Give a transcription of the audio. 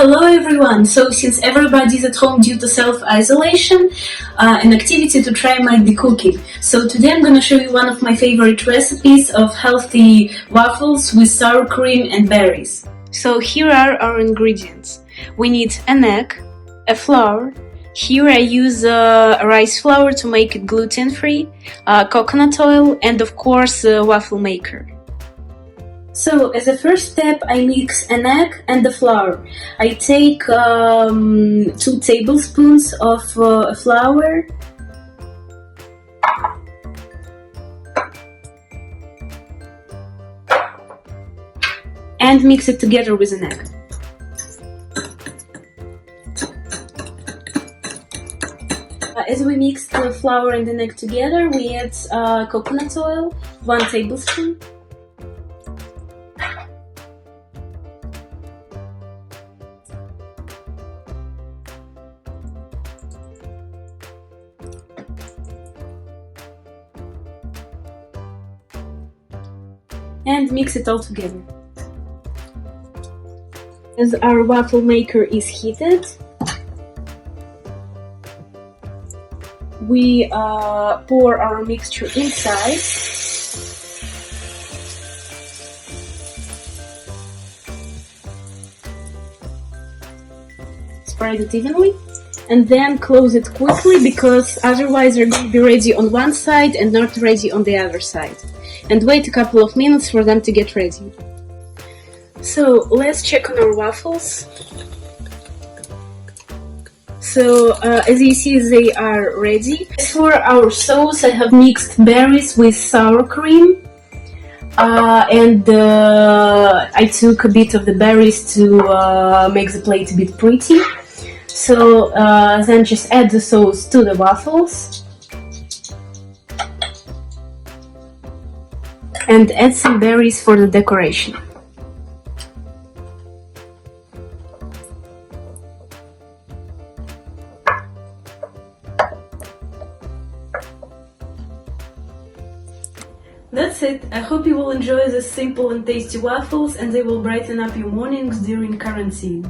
Hello everyone! So since everybody's at home due to self-isolation, an activity to try might be cooking. So today I'm gonna show you one of my favorite recipes of healthy waffles with sour cream and berries. So here are our ingredients. We need an egg, a flour. Here I use rice flour to make it gluten-free, coconut oil, and of course a waffle maker. So, as a first step, I mix an egg and the flour. I take 2 tablespoons of flour, and mix it together with an egg. As we mix the flour and the egg together, we add coconut oil, 1 tablespoon. And mix it all together. As our waffle maker is heated, we pour our mixture inside. Spread it evenly and then close it quickly, because otherwise they're going to be ready on one side and not ready on the other side. And wait a couple of minutes for them to get ready. So let's check on our waffles. So as you see, they are ready. As for our sauce, I have mixed berries with sour cream, and I took a bit of the berries to make the plate a bit pretty. So then just add the sauce to the waffles and add some berries for the decoration. That's it. I hope you will enjoy the simple and tasty waffles, and they will brighten up your mornings during quarantine.